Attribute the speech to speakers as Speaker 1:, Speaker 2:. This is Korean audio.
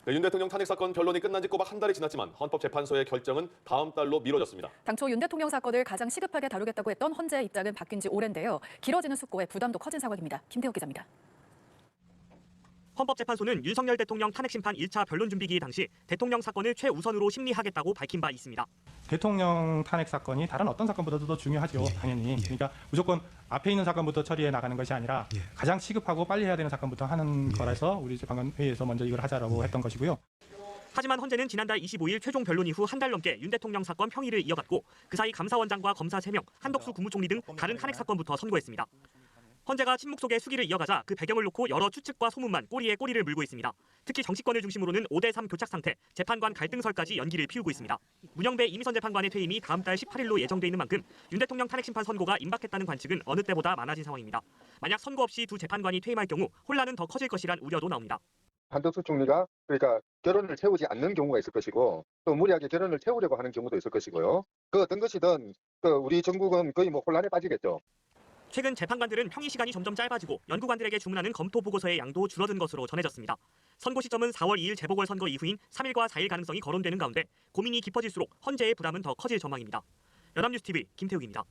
Speaker 1: 네, 윤 대통령 탄핵 사건 변론이 끝난 지 꼬박 한 달이 지났지만 헌법재판소의 결정은 다음 달로 미뤄졌습니다.
Speaker 2: 당초 윤 대통령 사건을 가장 시급하게 다루겠다고 했던 헌재의 입장은 바뀐 지 오랜데요. 길어지는 숙고에 부담도 커진 상황입니다. 김태욱 기자입니다.
Speaker 3: 헌법재판소는 윤석열 대통령 탄핵심판 1차 변론 준비기일 당시 대통령 사건을 최우선으로 심리하겠다고 밝힌 바 있습니다.
Speaker 4: 대통령 탄핵 사건이 다른 어떤 사건보다도 더 중요하죠. 당연히. 그러니까 무조건 앞에 있는 사건부터 처리해 나가는 것이 아니라 가장 시급하고 빨리 해야 되는 사건부터 하는 거라서 우리 재판관회의에서 먼저 이걸 하자라고 했던 것이고요.
Speaker 3: 하지만 헌재는 지난달 25일 최종 변론 이후 한 달 넘게 윤 대통령 사건 평의를 이어갔고 그 사이 감사원장과 검사 3명, 한덕수 국무총리 등 다른 탄핵 사건부터 선고했습니다. 헌재가 침묵 속에 수기를 이어가자 그 배경을 놓고 여러 추측과 소문만 꼬리에 꼬리를 물고 있습니다. 특히 정치권을 중심으로는 5대3 교착 상태, 재판관 갈등설까지 연기를 피우고 있습니다. 문영배 이미선 재판관의 퇴임이 다음 달 18일로 예정돼 있는 만큼 윤 대통령 탄핵심판 선고가 임박했다는 관측은 어느 때보다 많아진 상황입니다. 만약 선고 없이 두 재판관이 퇴임할 경우 혼란은 더 커질 것이란 우려도 나옵니다.
Speaker 5: 한덕수 총리가 그러니까 결혼을 채우지 않는 경우가 있을 것이고 또 무리하게 결혼을 채우려고 하는 경우도 있을 것이고요. 그 어떤 것이든 우리 전국은 거의 혼란에 빠지겠죠.
Speaker 3: 최근 재판관들은 평의 시간이 점점 짧아지고 연구관들에게 주문하는 검토 보고서의 양도 줄어든 것으로 전해졌습니다. 선고 시점은 4월 2일 재보궐선거 이후인 3일과 4일 가능성이 거론되는 가운데 고민이 깊어질수록 헌재의 부담은 더 커질 전망입니다. 연합뉴스TV 김태욱입니다.